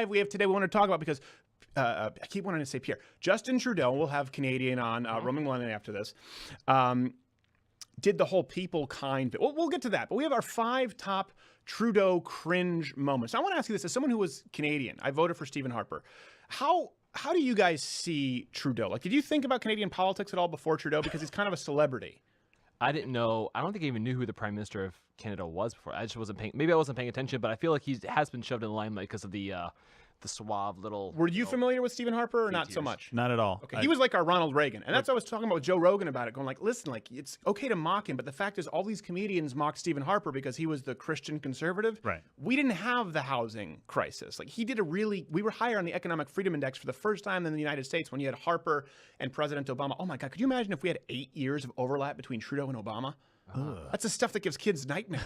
we have today we want to talk about because I keep wanting to say Pierre. Justin Trudeau, we'll have Canadian on roaming London after this, did the whole people kind bit. We'll get to that, but we have our 5 top Trudeau cringe moments. I want to ask you this, as someone who was Canadian, I voted for Stephen Harper. How do you guys see Trudeau? Like, did you think about Canadian politics at all before Trudeau? Because he's kind of a celebrity. I didn't know. I don't think I even knew who the Prime Minister of Canada was before. I just wasn't paying. Maybe I wasn't paying attention, but I feel like he has been shoved in the limelight because of the suave little. Were you familiar with Stephen Harper or not so much? Not at all. Okay, he was like our Ronald Reagan, and that's what I was talking about with Joe Rogan about it. Going like, listen, like it's okay to mock him, but the fact is, all these comedians mock Stephen Harper because he was the Christian conservative. Right. We didn't have the housing crisis. Like he did we were higher on the Economic Freedom Index for the first time in the United States when you had Harper and President Obama. Oh my God, could you imagine if we had 8 years of overlap between Trudeau and Obama? That's the stuff that gives kids nightmares.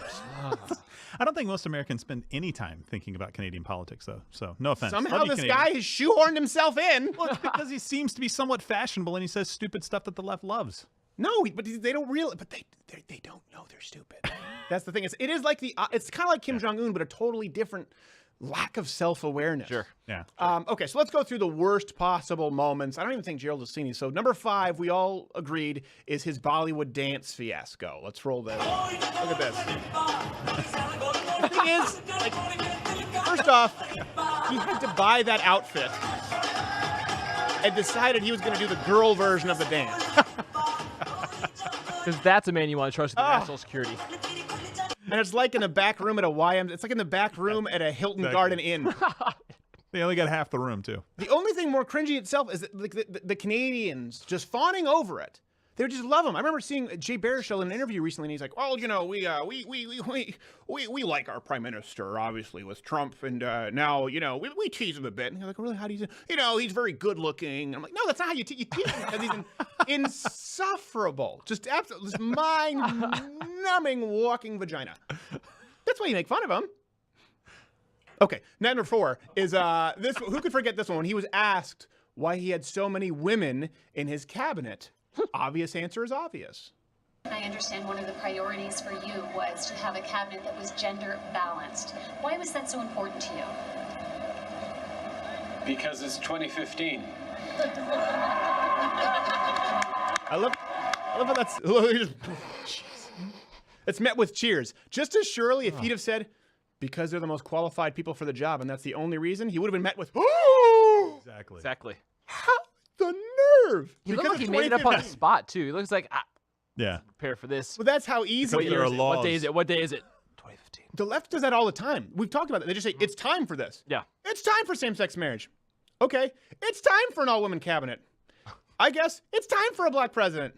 I don't think most Americans spend any time thinking about Canadian politics, though. So, no offense. Somehow this guy has shoehorned himself in. Well, it's because he seems to be somewhat fashionable and he says stupid stuff that the left loves. No, but they don't really. But they don't know they're stupid. That's the thing. It is like it's kind of like Kim Jong-un, but a totally different lack of self-awareness. Sure. Yeah. Okay, so let's go through the worst possible moments. I don't even think Gerald has seen these. So number 5, we all agreed, is his Bollywood dance fiasco. Let's roll this. Look at this. The thing is, like, first off, he had to buy that outfit and decided he was going to do the girl version of the dance. Because that's a man you want to trust with the national security. And it's like in a back room at a YM. It's like in the back room at a Hilton Garden Inn. They only got half the room, too. The only thing more cringy itself is that the Canadians just fawning over it. They just love him. I remember seeing Jay Baruchel in an interview recently, and he's like, "Well, you know, we like our prime minister, obviously, with Trump, and now, you know, we tease him a bit." And you're like, "Really? How do you? You know, he's very good looking." And I'm like, "No, that's not how you tease him. Because he's insufferable, just absolutely, just mind-numbing walking vagina. That's why you make fun of him." Okay, number 4 is this. Who could forget this one? When he was asked why he had so many women in his cabinet. Obvious answer is obvious. I understand one of the priorities for you was to have a cabinet that was gender balanced. Why was that so important to you? Because it's 2015. I love how that's it's met with cheers. Just as surely if he'd have said, because they're the most qualified people for the job and that's the only reason, he would have been met with, "Oh!" Exactly. How the nerve! He looked like he made it up on the spot, too. He looks like, yeah, prepare for this. Well, that's how easy it is. What day is it? What day is it? 2015. The left does that all the time. We've talked about it. They just say, it's time for this. Yeah. It's time for same-sex marriage. Okay. It's time for an all-women cabinet. I guess it's time for a black president.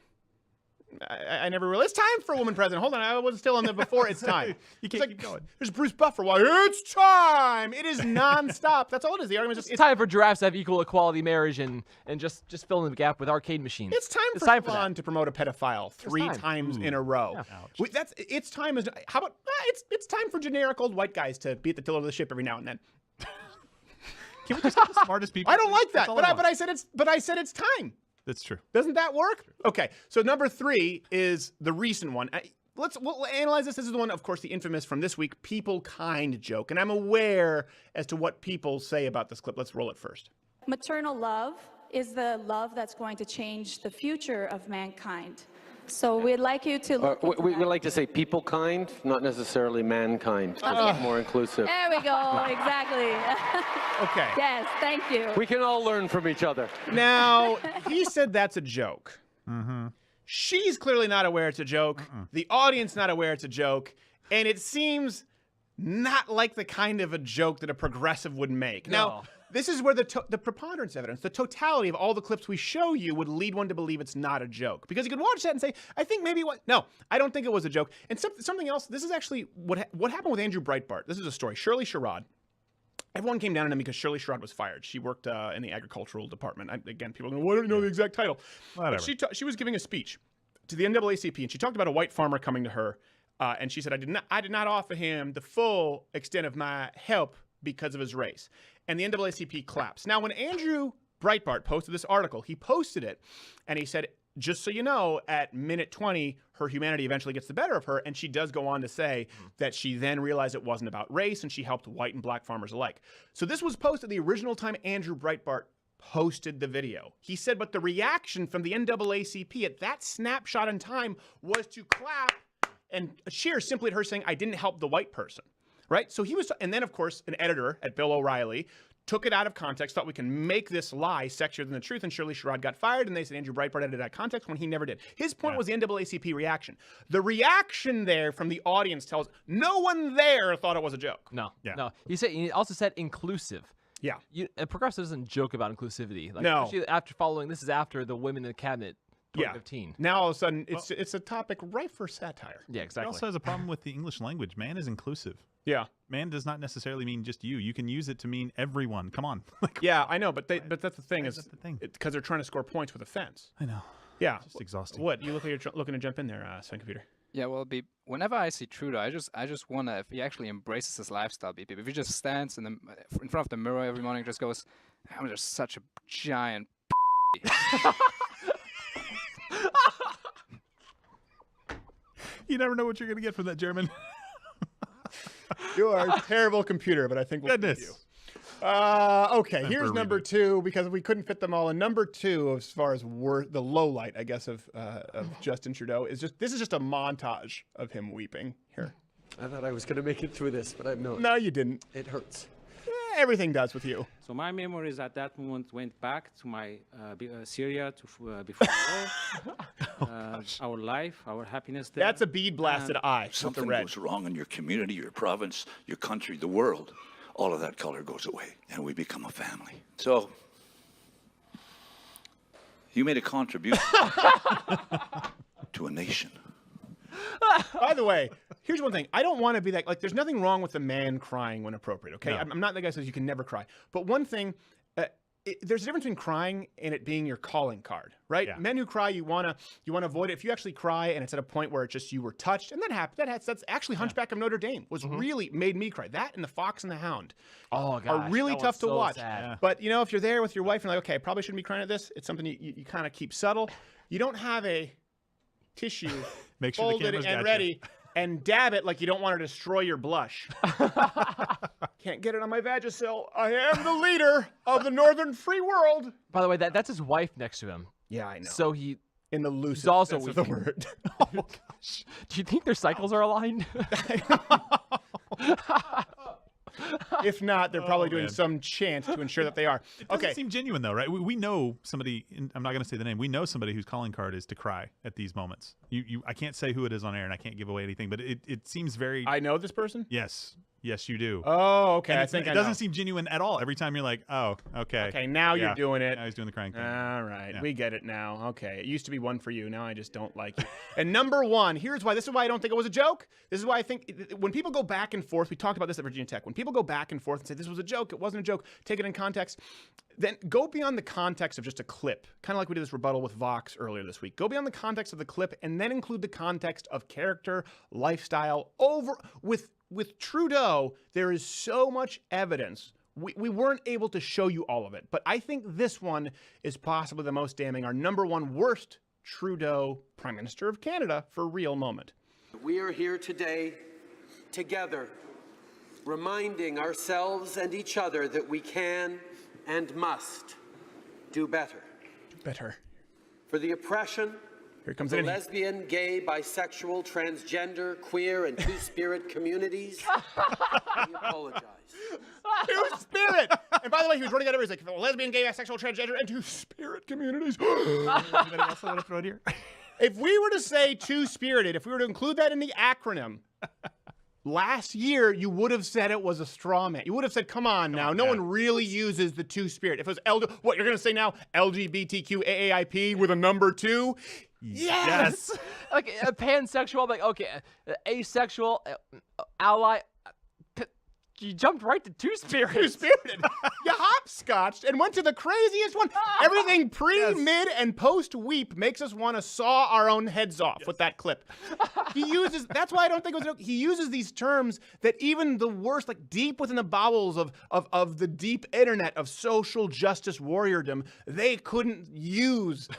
I never realized. It's time for a woman president. Hold on. I was still on the before it's time. You can't keep going. There's Bruce Buffer. Why? It's time. It is nonstop. That's all it is. The argument is just, It's time for giraffes to have equal equality marriage and just fill in the gap with arcade machines. It's time for Salon to promote a pedophile 3 times in a row. Yeah. It's time. How about it's time for generic old white guys to be at the tiller of the ship every now and then. Can we just get the smartest people? I don't like that, but I said it's time. That's true. Doesn't that work? Okay, so number 3 is the recent one. We'll analyze this. This is the one, of course, the infamous from this week, people kind joke. And I'm aware as to what people say about this clip. Let's roll it first. Maternal love is the love that's going to change the future of mankind. So we'd like you to look we like to say people kind, not necessarily mankind. More inclusive. There we go. Exactly. Okay. Yes, thank you. We can all learn from each other. Now, he said that's a joke. She's clearly not aware it's a joke. The audience not aware it's a joke. And it seems not like the kind of a joke that a progressive would make. No. Now, this is where the preponderance evidence, the totality of all the clips we show you would lead one to believe it's not a joke. Because you could watch that and say, I think maybe what... No, I don't think it was a joke. And something else, this is actually what happened with Andrew Breitbart. This is a story. Shirley Sherrod. Everyone came down on him because Shirley Sherrod was fired. She worked in the agricultural department. Again, people are going, why don't you know the exact title? But she was giving a speech to the NAACP, and she talked about a white farmer coming to her, and she said, I did not offer him the full extent of my help because of his race. And the NAACP collapsed. Now, when Andrew Breitbart posted this article, he posted it, and he said, just so you know, at minute 20, her humanity eventually gets the better of her, and she does go on to say that she then realized it wasn't about race, and she helped white and black farmers alike. So this was posted the original time Andrew Breitbart posted the video. He said, but the reaction from the NAACP at that snapshot in time was to clap and cheer simply at her saying, I didn't help the white person, right? So he was, and then of course, an editor at Bill O'Reilly took it out of context, thought we can make this lie sexier than the truth, and Shirley Sherrod got fired, and they said Andrew Breitbart edited it out of context when he never did. His point was the NAACP reaction. The reaction there from the audience tells no one there thought it was a joke. No. He also said inclusive. Yeah. A progressive doesn't joke about inclusivity. Like, No. especially after following, this is after the women in the cabinet 2015. Now all of a sudden, it's a topic rife for satire. Yeah, He exactly. also has a problem with the English language. Man is inclusive. Yeah. Man does not necessarily mean just you. You can use it to mean everyone. Come on. Like, Yeah, I know, but that's the thing, Why is is that the thing? because they're trying to score points with offense. I know. Yeah. Just exhausting. What? You look like you're looking to jump in there, Sun Computer. Yeah, well, Beep, whenever I see Trudeau, I just wonder if he actually embraces his lifestyle, Beep. If he just stands in front of the mirror every morning and just goes, I'm just such a giant You never know what you're going to get from that German. You are a terrible computer, but I think we'll keep Goodness. you. Okay, here's Emperor number reboot. 2, because we couldn't fit them all in. Number 2, as far as the low light, I guess, of Justin Trudeau, is this is just a montage of him weeping here. I thought I was going to make it through this, but I'm not. No, you didn't. It hurts. Everything does with you. So my memories at that moment went back to my Syria to before the war, our life, our happiness there. That's a bead blasted eye with the Something red. goes wrong in your community, your province, your country, the world. All of that color goes away, and we become a family. So, you made a contribution to a nation. By the way, here's one thing. I don't want to be like, there's nothing wrong with a man crying when appropriate, okay? No. I'm not the guy who says you can never cry. But one thing, there's a difference between crying and it being your calling card, right? Yeah. Men who cry, you wanna avoid it. If you actually cry and it's at a point where it's just you were touched, and that happened. That's actually Hunchback of Notre Dame was really made me cry. That and The Fox and the Hound Oh, gosh. are really that tough one's to so watch. sad. Yeah. But you know, if you're there with your wife and like, okay, I probably shouldn't be crying at this. It's something you kind of keep subtle. You don't have a tissue Make sure the folded camera's and got ready and dab it like you don't want to destroy your blush. Can't get it on my Vagisil. I am the leader of the Northern Free World. By the way, that's his wife next to him. Yeah, I know. So he. In the loose He's also sense of the weeping. word. Oh gosh. Do you think their cycles are aligned? If not, they're probably doing man. some chant to ensure that they are. It doesn't Okay. seem genuine, though, right? We know somebody, I'm not going to say the name, we know somebody whose calling card is to cry at these moments. I can't say who it is on air, and I can't give away anything, but it seems very... I know this person? Yes. Yes, you do. Oh, okay. And I it's- think it I doesn't know. seem genuine at all. Every time you're like, oh, okay. Okay, now you're Yeah. doing it. Now he's doing the crying thing. All right, Yeah. we get it now. Okay, it used to be one for you. Now I just don't like you. And number 1, here's why. This is why I don't think it was a joke. This is why I think when people go back and forth, we talked about this at Virginia Tech. When people go back and forth and say this was a joke, it wasn't a joke, take it in context, then go beyond the context of just a clip. Kind of like we did this rebuttal with Vox earlier this week. Go beyond the context of the clip and then include the context of character, lifestyle. With Trudeau, there is so much evidence. We weren't able to show you all of it, but I think this one is possibly the most damning. Our number 1 worst Trudeau Prime Minister of Canada for real moment. We are here today together, reminding ourselves and each other that we can and must do better. Better. For the oppression, Here comes the it in. lesbian, gay, bisexual, transgender, queer, and two-spirit communities, we apologize. Two-spirit! And by the way, he was running out of everything. Like, lesbian, gay, bisexual, transgender, and two-spirit communities. Anybody else want to throw it here? If we were to say two-spirited, if we were to include that in the acronym, last year you would have said it was a straw man. You would have said, come on now. No one really uses the two-spirit. If it was what you're going to say now? LGBTQ AAIP with a number 2? Yes! Like a pansexual, like, okay, asexual, ally. You jumped right to two-spirited. Two-spirited. You hopscotched and went to the craziest one. Everything pre, mid, and post-weep makes us want to saw our own heads off with that clip. That's why I don't think it was, he uses these terms that even the worst, like deep within the bowels of the deep internet of social justice warriordom, they couldn't use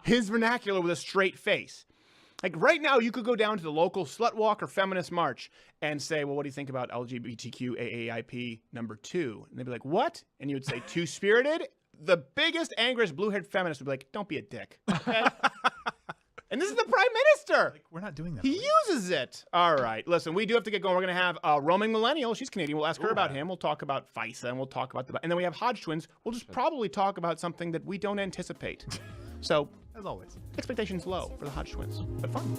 his vernacular with a straight face. Like right now, you could go down to the local slut walk or feminist march and say, well, what do you think about LGBTQ AAIP number 2? And they'd be like, what? And you would say, two-spirited? The biggest, angriest blue-haired feminist would be like, don't be a dick. Okay? And this is the prime minister. Like, we're not doing that. He uses it. All right. Listen, we do have to get going. We're going to have roaming millennial. She's Canadian. We'll ask her about him. We'll talk about FISA, and we'll talk about and then we have Hodge twins. We'll just probably talk about something that we don't anticipate. So, as always, expectations low for the Hodge twins, but fun.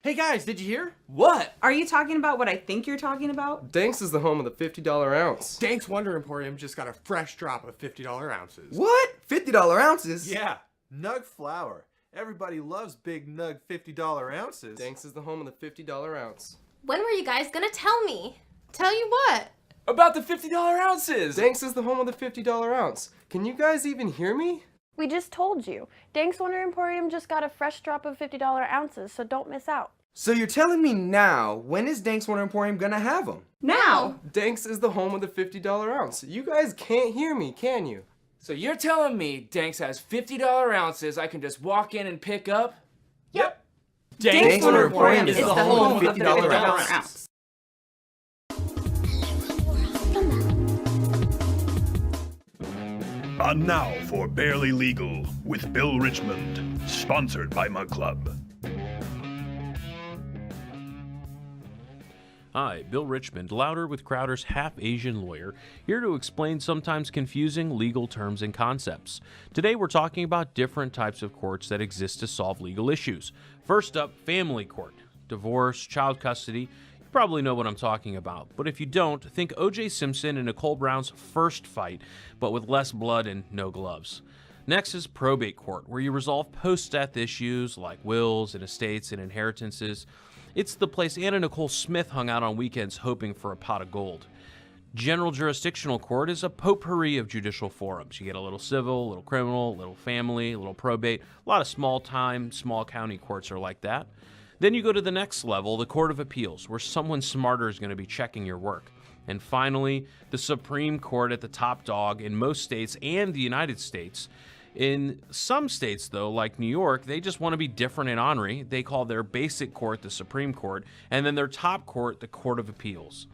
Hey guys, did you hear? What? Are you talking about what I think you're talking about? Danks is the home of the $50 ounce. Danks Wonder Emporium just got a fresh drop of $50 ounces. What? $50 ounces? Yeah. Nug flour. Everybody loves big Nug $50 ounces. Danks is the home of the $50 ounce. When were you guys gonna tell me? Tell you what? About the $50 ounces! Danks is the home of the $50 ounce. Can you guys even hear me? We just told you. Danks Wonder Emporium just got a fresh drop of $50 ounces, so don't miss out. So you're telling me now, when is Danks Wonder Emporium gonna have them? Now! Danks is the home of the $50 ounce. You guys can't hear me, can you? So you're telling me Danks has $50 ounces I can just walk in and pick up? Yep. Danks Wonder Emporium is the home of the $50 ounce. And now for Barely Legal with Bill Richmond, sponsored by Mug Club. Hi, Bill Richmond, Louder with Crowder's half-Asian lawyer, here to explain sometimes confusing legal terms and concepts. Today we're talking about different types of courts that exist to solve legal issues. First up, family court. Divorce, child custody. You probably know what I'm talking about, but if you don't, think O.J. Simpson and Nicole Brown's first fight, but with less blood and no gloves. Next is probate court, where you resolve post-death issues like wills and estates and inheritances. It's the place Anna Nicole Smith hung out on weekends hoping for a pot of gold. General jurisdictional court is a potpourri of judicial forums. You get a little civil, a little criminal, a little family, a little probate. A lot of small-time, small county courts are like that. Then you go to the next level, the Court of Appeals, where someone smarter is going to be checking your work. And finally, the Supreme Court at the top dog in most states and the United States. In some states, though, like New York, they just want to be different and ornery. They call their basic court the Supreme Court, and then their top court the Court of Appeals.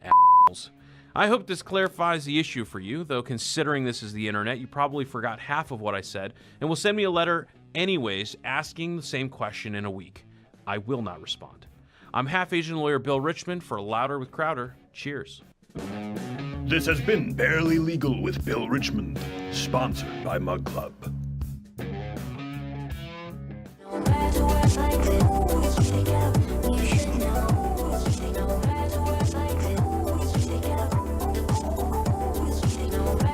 Assholes. I hope this clarifies the issue for you, though considering this is the internet, you probably forgot half of what I said, and will send me a letter anyways asking the same question in a week. I will not respond. I'm half-Asian lawyer Bill Richmond for Louder with Crowder. Cheers. This has been Barely Legal with Bill Richmond, sponsored by Mug Club.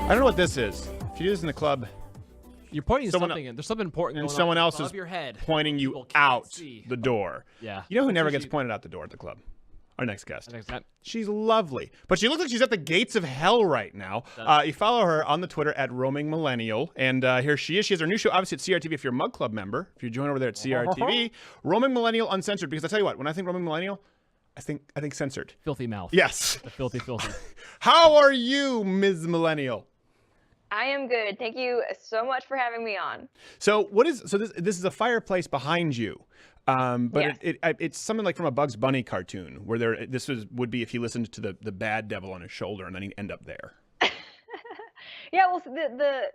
I don't know what this is. If you do this in the club, you're pointing something in. There's something important and going someone on else above is your head. pointing you out the door. Yeah. You know who That's never usually- gets pointed out the door at the club? Our next guest. Next guest. She's lovely, but she looks like she's at the gates of hell right now. You follow her on the Twitter at Roaming Millennial, and here she is. She has her new show, obviously, at CRTV. If you're a Mug Club member, if you join over there at CRTV, Roaming Millennial Uncensored. Because I tell you what, when I think Roaming Millennial, I think censored. Filthy mouth. Yes. The filthy. How are you, Ms. Millennial? I am good. Thank you so much for having me on. So this is a fireplace behind you. But Yes. it's something like from a Bugs Bunny cartoon where would be if he listened to the bad devil on his shoulder and then he'd end up there. Yeah, well, the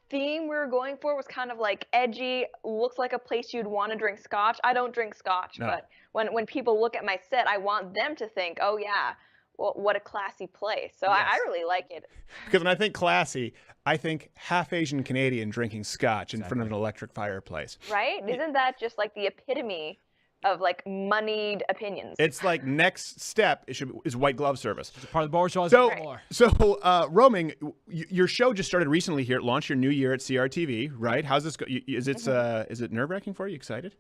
theme we were going for was kind of like edgy, looks like a place you'd want to drink scotch. I don't drink scotch, No. but when people look at my set, I want them to think, oh yeah, well, what a classy place. So I really like it. Because when I think classy, I think half Asian Canadian drinking scotch in front of an electric fireplace. Right? Isn't that just like the epitome of like moneyed opinions? It's like next step is white glove service. It's part of the bourgeoisie. So Roaming, your show just started recently here. It launched your new year at CRTV, right? How's this go? Is it nerve-wracking for you? Excited?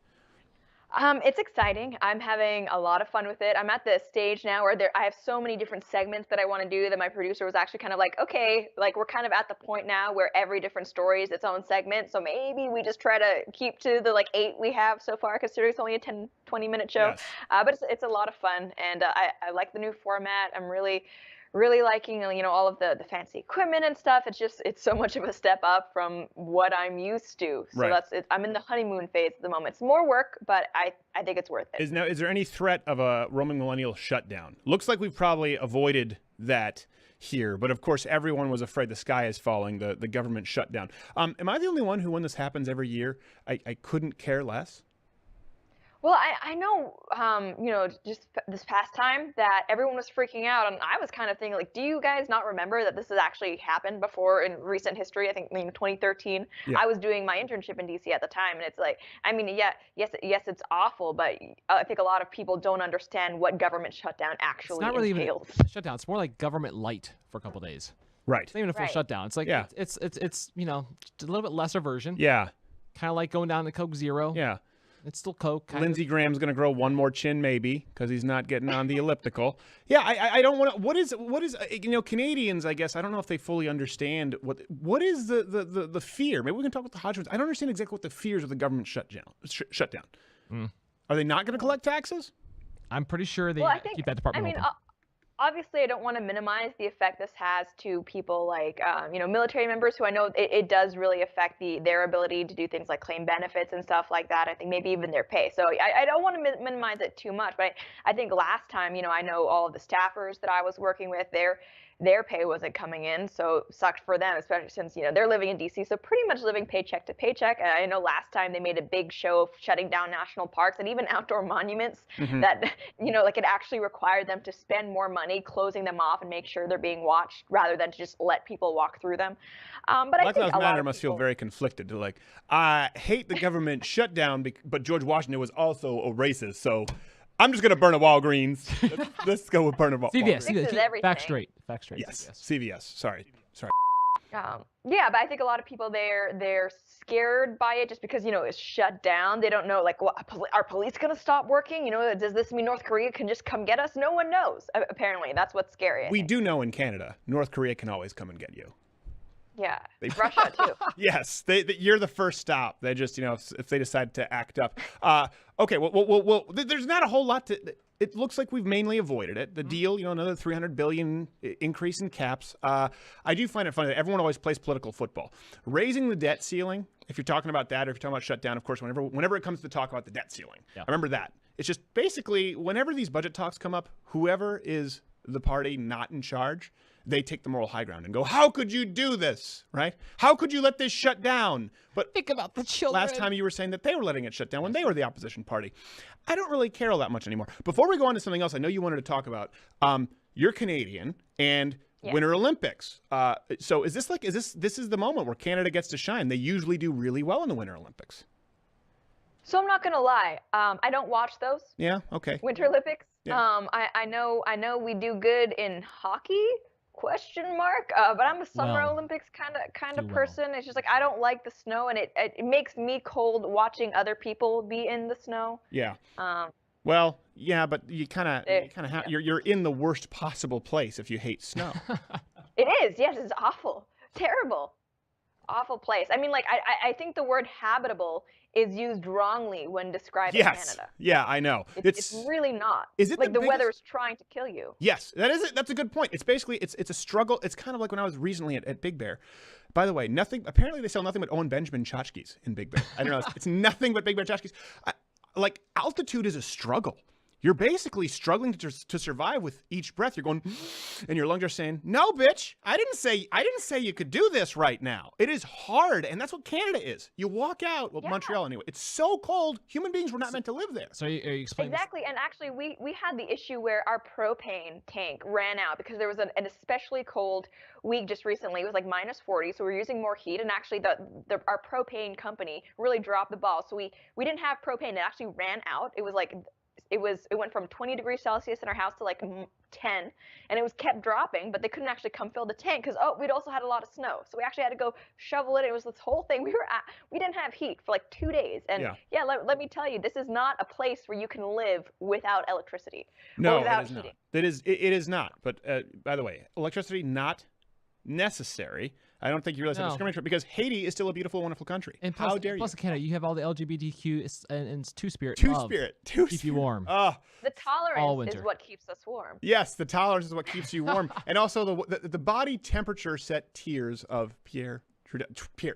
It's exciting. I'm having a lot of fun with it. I'm at the stage now where I have so many different segments that I want to do that my producer was actually kind of like, okay, like we're kind of at the point now where every different story is its own segment. So maybe we just try to keep to the like 8 we have so far, considering it's only a 10, 20-minute show. Yes. But it's a lot of fun, and I like the new format. I'm really liking, all of the fancy equipment and stuff. It's so much of a step up from what I'm used to. So Right. I'm in the honeymoon phase at the moment. It's more work, but I think it's worth it. Is there any threat of a roaming millennial shutdown? Looks like we've probably avoided that here, but of course everyone was afraid the sky is falling, the government shutdown. Am I the only one who, when this happens every year, I couldn't care less? Well, I know, just this past time that everyone was freaking out, and I was kind of thinking, like, do you guys not remember that this has actually happened before in recent history? I think, 2013. Yeah. I was doing my internship in DC at the time, and it's like, I mean, yes, it's awful, but I think a lot of people don't understand what government shutdown actually It's not really entails. even a shutdown. It's more like government light for a couple days. Right. It's not even a full Right. shutdown. It's like Yeah. it's just a little bit lesser version. Yeah. Kind of like going down to Coke Zero. Yeah. It's still Coke. kind Lindsey of. Graham's going to grow one more chin, maybe, because he's not getting on the elliptical. Yeah, I don't want to. What is Canadians? I guess I don't know if they fully understand what is the fear. Maybe we can talk with the Hodgmans. I don't understand exactly what the fears of the government shutdown. Are they not going to collect taxes? I'm pretty sure they Well, I think, keep that department open. Obviously, I don't want to minimize the effect this has to people like, military members who I know it does really affect their ability to do things like claim benefits and stuff like that. I think maybe even their pay. So I don't want to minimize it too much. But I think last time, I know all of the staffers that I was working with, their pay wasn't coming in, so it sucked for them, especially since they're living in DC, so pretty much living paycheck to paycheck. And I know last time they made a big show of shutting down national parks and even outdoor monuments that like it actually required them to spend more money closing them off and make sure they're being watched rather than to just let people walk through them. But Black I think Lives a lot Matter of must people, feel very conflicted. They're like, I hate the government shutdown, but George Washington was also a racist, so I'm just going to burn a Walgreens. Let's go with burn a Walgreens. CVS. Fixes Keep everything. Fact straight. Yes, CVS. CVS. Sorry. Yeah, but I think a lot of people they're scared by it just because it's shut down. They don't know like are police going to stop working? Does this mean North Korea can just come get us? No one knows. Apparently, that's what's scary. I We think. do know in Canada, North Korea can always come and get you. Yeah, Russia too. Yes, you're the first stop. They just, if they decide to act up. Okay, well, there's not a whole lot to. It looks like we've mainly avoided it. The deal, another $300 billion increase in caps. I do find it funny that everyone always plays political football. Raising the debt ceiling, if you're talking about that, or if you're talking about shutdown, of course, whenever it comes to talk about the debt ceiling, I remember that. It's just basically whenever these budget talks come up, whoever is the party not in charge, they take the moral high ground and go, how could you do this, right? How could you let this shut down? But think about the children. Last time you were saying that they were letting it shut down when they were the opposition party. I don't really care all that much anymore. Before we go on to something else, I know you wanted to talk about, you're Canadian and Winter Olympics. So is this the moment where Canada gets to shine? They usually do really well in the Winter Olympics. So I'm not gonna lie. I don't watch those. Yeah. Okay. Winter Olympics. Yeah. I know we do good in hockey. Question mark. But I'm a Summer Olympics kind of person. It's just like I don't like the snow, and it makes me cold watching other people be in the snow. Yeah. Well, yeah, but you kind of have you're in the worst possible place if you hate snow. It is. Yes, it's awful, terrible, awful place. I mean, like I think the word habitable is used wrongly when describing Canada. Yeah, I know. It's really not. Is it like the biggest... weather's trying to kill you? Yes, that is it. That's a good point. It's basically it's a struggle. It's kind of like when I was recently at Big Bear. By the way, apparently they sell nothing but Owen Benjamin tchotchkes in Big Bear. I don't know. It's nothing but Big Bear tchotchkes. Like altitude is a struggle. You're basically struggling to survive with each breath. You're going, and your lungs are saying, "No, bitch, I didn't say you could do this right now." It is hard, and that's what Canada is. You walk out, Montreal anyway. It's so cold. Human beings were not meant to live there. So are you explaining exactly? And actually, we had the issue where our propane tank ran out because there was an especially cold week just recently. It was like -40, so we were using more heat, and actually our propane company really dropped the ball. So we didn't have propane. It actually ran out. It was like. It went from 20 degrees Celsius in our house to like 10, and it was kept dropping, but they couldn't actually come fill the tank because we'd also had a lot of snow, so we actually had to go shovel it. It was this whole thing. We didn't have heat for like 2 days, and let me tell you, this is not a place where you can live without electricity. No, or without it is heating. not. It is not. But by the way, electricity not necessary. I don't think you realize how discriminatory, because Haiti is still a beautiful, wonderful country. And plus, how dare plus you? in Canada, you have all the LGBTQ and it's two-spirit. Two-spirit. Keep you warm. The All tolerance winter. is what keeps us warm. Yes, the tolerance is what keeps you warm, and also the body temperature set tiers of Pierre Trudeau.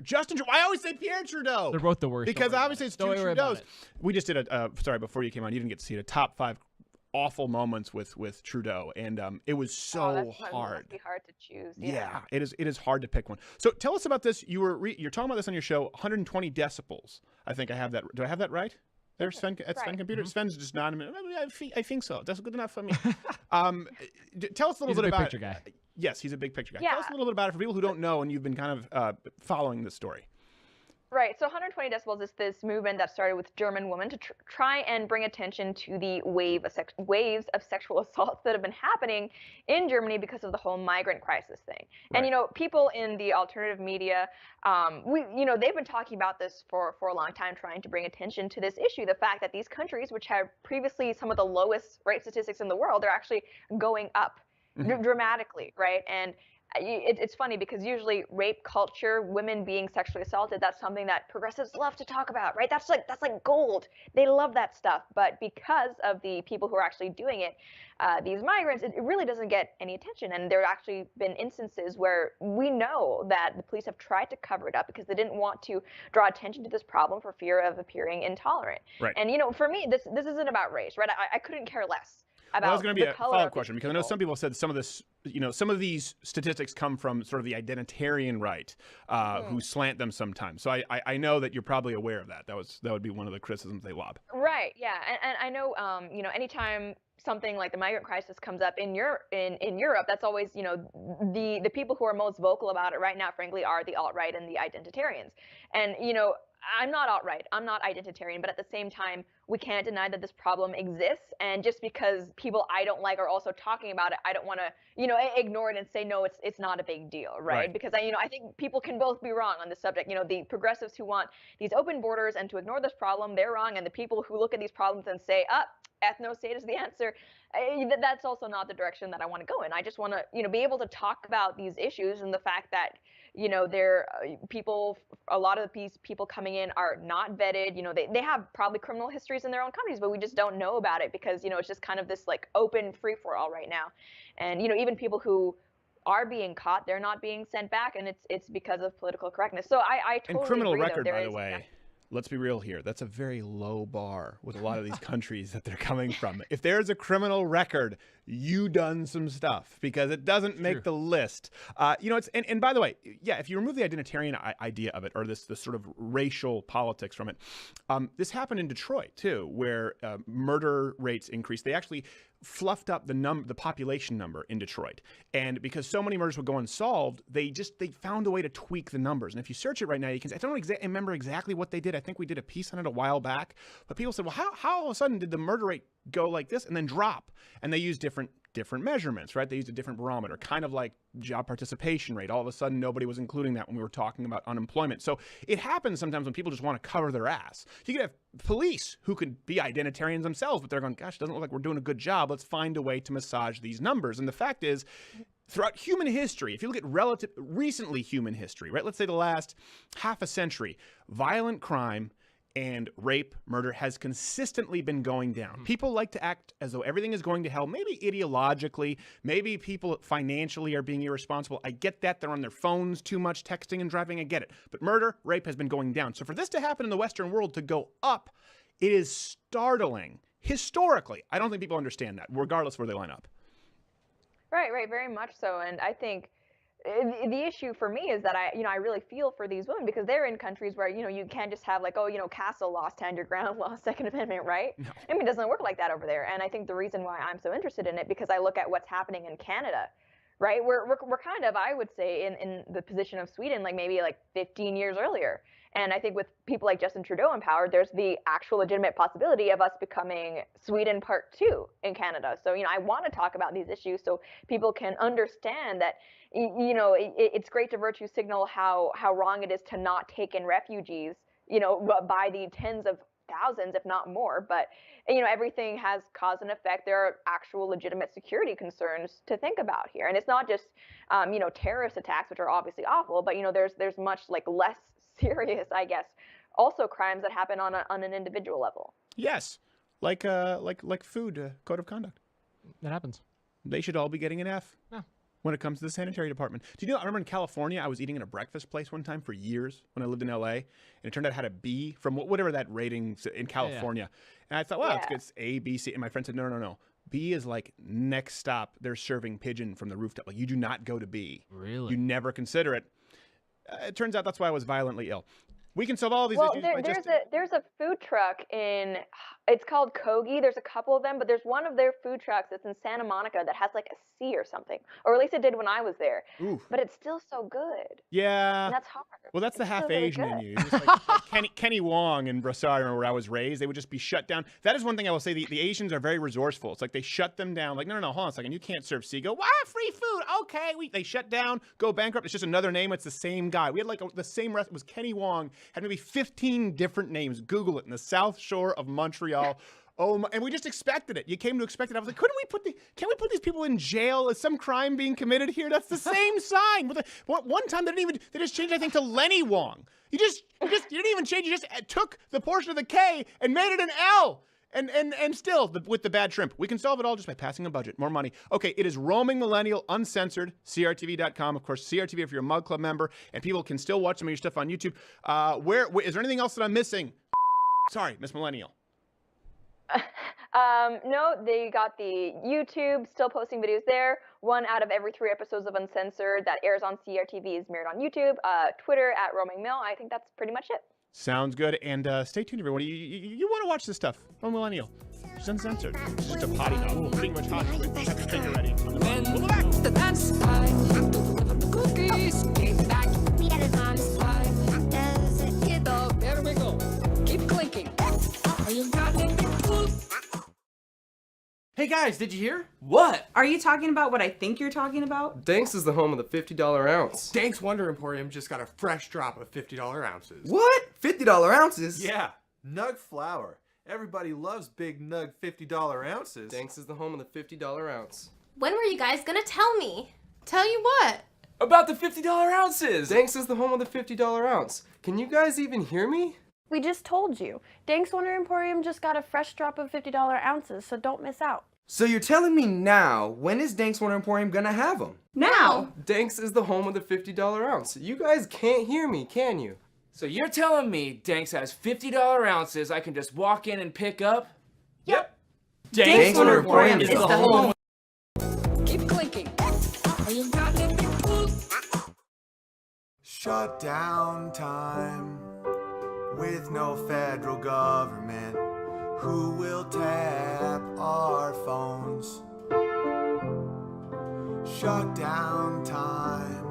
Justin Trudeau. I always say Pierre Trudeau. They're both the worst. Because obviously it's two Don't worry about Trudeaus. it. We just did sorry, before you came on, you didn't get to see it, a top 5 awful moments with Trudeau, and it was so hard. Must be hard to choose. Yeah, it is hard to pick one. So tell us about this. You're talking about this on your show. 120 decibels. I think I have that. Do I have that right? There's Sven at Sven Computer. Sven's just not. I think so. That's good enough for me. Tell us a little He's bit a big about picture guy. Yes, he's a big picture guy. Yeah. Tell us a little bit about it for people who don't know, and you've been kind of following this story. Right, so 120 decibels is this movement that started with German women to try and bring attention to the waves of sexual assaults that have been happening in Germany because of the whole migrant crisis thing. Right. And people in the alternative media, they've been talking about this for a long time, trying to bring attention to this issue. The fact that these countries, which had previously some of the lowest rape statistics in the world, they're actually going up dramatically, right? And it's funny because usually rape culture, women being sexually assaulted, that's something that progressives love to talk about, right? That's like gold. They love that stuff. But because of the people who are actually doing it, these migrants, it really doesn't get any attention. And there have actually been instances where we know that the police have tried to cover it up because they didn't want to draw attention to this problem for fear of appearing intolerant. Right. And for me, this isn't about race, right? I couldn't care less. Well, that was going to be a color follow-up of question, these because I know people. some people said some of this, some of these statistics come from sort of the identitarian right, who slant them sometimes. So I know that you're probably aware of that. That would be one of the criticisms they lob. Right. Yeah. And I know, anytime something like the migrant crisis comes up in Europe, that's always, the people who are most vocal about it right now, frankly, are the alt-right and the identitarians. And, I'm not alt-right, I'm not identitarian, but at the same time, we can't deny that this problem exists. And just because people I don't like are also talking about it, I don't want to, ignore it and say, no, it's not a big deal, right? Because I think people can both be wrong on this subject. The progressives who want these open borders and to ignore this problem, they're wrong. And the people who look at these problems and say, ethno-state is the answer, that's also not the direction that I want to go in. I just want to, be able to talk about these issues and the fact that, a lot of these people coming in are not vetted. They have probably criminal histories in their own countries, but we just don't know about it because, it's just kind of this like open free-for-all right now. And, even people who are being caught, they're not being sent back, and it's because of political correctness. So I totally And criminal agree, record, though, by the way, let's be real here. That's a very low bar with a lot of these countries that they're coming from. If there's a criminal record, you done some stuff, because it doesn't make the list. And by the way, yeah, if you remove the identitarian idea of it, or this sort of racial politics from it, this happened in Detroit too, where murder rates increased. They actually fluffed up the population number in Detroit, and because so many murders would go unsolved, they found a way to tweak the numbers. And if you search it right now, you can. I don't remember exactly what they did. I think we did a piece on it a while back, but people said, well, how all of a sudden did the murder rate go like this and then drop? And they used different measurements, right? They used a different barometer, kind of like job participation rate. All of a sudden, nobody was including that when we were talking about unemployment. So it happens sometimes when people just want to cover their ass. You could have police who could be identitarians themselves, but they're going, gosh, it doesn't look like we're doing a good job. Let's find a way to massage these numbers. And the fact is, throughout human history, if you look at recently human history, right? Let's say the last half a century, violent crime and rape, murder has consistently been going down. People like to act as though everything is going to hell, maybe ideologically, maybe people financially are being irresponsible. I get that. They're on their phones too much, texting and driving. I get it. But murder, rape has been going down. So for this to happen in the Western world to go up, it is startling. Historically, I don't think people understand that, regardless of where they line up. Right, very much so. And I think the issue for me is that I really feel for these women because they're in countries where, you can't just have like, Castle lost, stand your ground, lost Second Amendment, right? No. I mean, it doesn't work like that over there. And I think the reason why I'm so interested in it, because I look at what's happening in Canada, right? We're kind of, I would say, in the position of Sweden, like maybe like 15 years earlier. And I think with people like Justin Trudeau in power, there's the actual legitimate possibility of us becoming Sweden Part 2 in Canada. So, I want to talk about these issues so people can understand that, it's great to virtue signal how wrong it is to not take in refugees, by the tens of thousands, if not more. But, everything has cause and effect. There are actual legitimate security concerns to think about here. And it's not just, terrorist attacks, which are obviously awful, but, there's much less serious, I guess, also crimes that happen on an individual level. Yes, like food code of conduct. That happens. They should all be getting an F. Yeah. When it comes to the sanitary department. Do you know, I remember in California, I was eating in a breakfast place one time for years when I lived in LA, and it turned out it had a B from whatever that rating in California. And I thought, well, it's A, B, C. And my friend said, no. B is like next stop. They're serving pigeon from the rooftop. Like, you do not go to B. Really? You never consider it. It turns out that's why I was violently ill. We can solve all these issues. There's a food truck it's called Kogi. There's a couple of them, but there's one of their food trucks that's in Santa Monica that has like a C or something, or at least it did when I was there. Oof. But it's still so good. Yeah. And that's hard. Well, that's the half really Asian in good. you. Just like Kenny Wong and Brassard, where I was raised, they would just be shut down. That is one thing I will say. The Asians are very resourceful. It's like they shut them down. Like, no, hold on a second. You can't serve C. Go, free food. Okay. They shut down, go bankrupt. It's just another name. It's the same guy. We had the same restaurant. It was Kenny Wong. Had maybe 15 different names. Google it. In the South Shore of Montreal. And we just expected it. You came to expect it. I was like, can we put these people in jail? Is some crime being committed here? That's the same sign. One time they just changed, I think, to Lenny Wong. You didn't even change. You just took the portion of the K and made it an L. And still, with the bad shrimp. We can solve it all just by passing a budget. More money. Okay, it is Roaming Millennial, uncensored, crtv.com. Of course, CRTV if you're a Mug Club member. And people can still watch some of your stuff on YouTube. Is there anything else that I'm missing? Sorry, Miss Millennial. No, they got the YouTube, still posting videos there. 1 out of every 3 episodes of Uncensored that airs on CRTV is mirrored on YouTube. Twitter at Roaming Mill. I think that's pretty much it. Sounds good. And stay tuned, everyone. You want to watch this stuff from Millennial. She's uncensored. She's just a potty dog. Pretty much hot. Have your finger ready. We'll go back. That's cookies. Get back. We got it on slide. Does it get up? There we go. Keep clinking. Are you got it? Hey guys, did you hear? What? Are you talking about what I think you're talking about? Danks is the home of the $50 ounce. Danks Wonder Emporium just got a fresh drop of $50 ounces. What? $50 ounces? Yeah. Nug flour. Everybody loves big Nug $50 ounces. Danks is the home of the $50 ounce. When were you guys gonna tell me? Tell you what? About the $50 ounces! Danks is the home of the $50 ounce. Can you guys even hear me? We just told you. Danks Wonder Emporium just got a fresh drop of $50 ounces, so don't miss out. So you're telling me now, when is Danks Wonder Emporium gonna have them? Now! Danks is the home of the $50 ounce. You guys can't hear me, can you? So you're telling me Danks has $50 ounces I can just walk in and pick up? Yep. Danks Wonder Emporium is the home. Keep clinking. Are you got it? Shut down time with no federal government. Who will tap our phones? Shut down time.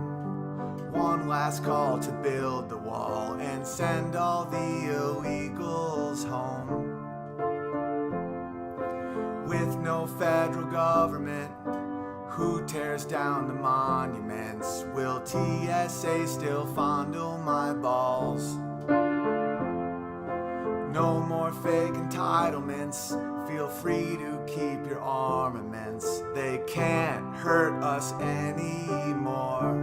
One last call to build the wall and send all the illegals home. With no federal government, who tears down the monuments? Will TSA still fondle my balls? No more fake entitlements. Feel free to keep your armaments. They can't hurt us anymore.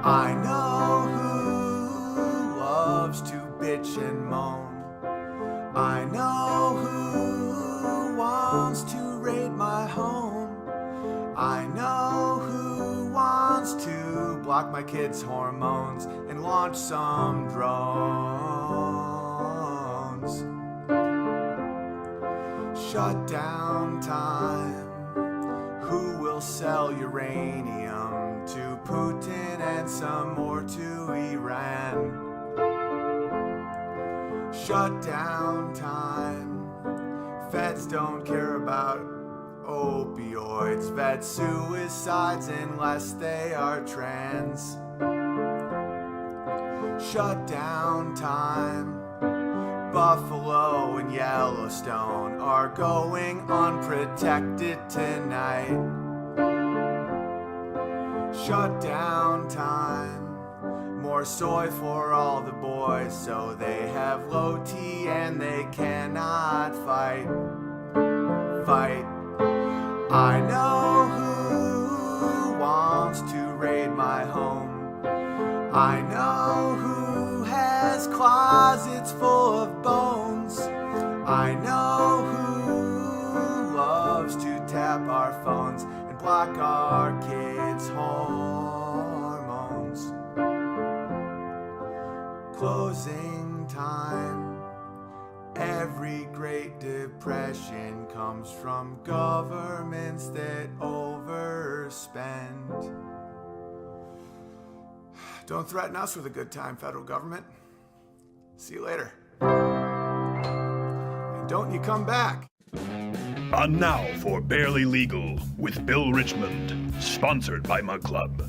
I know who loves to bitch and moan. I know who wants to raid my home. I know who wants to block my kids' hormones and launch some drones. Shut down time. Who will sell uranium to Putin and some more to Iran? Shut down time. Feds don't care about opioids, vet suicides unless they are trans. Shut down time. Buffalo and Yellowstone are going unprotected tonight. Shut down time. More soy for all the boys, so they have low T and they cannot fight. Fight. I know who wants to raid my home. I know who has closets full of bones. I know who loves to tap our phones and block our kids' hormones. Closing time. Every Great Depression comes from governments that overspend. Don't threaten us with a good time, federal government. See you later. And don't you come back. And now for Barely Legal with Bill Richmond, sponsored by Mug Club.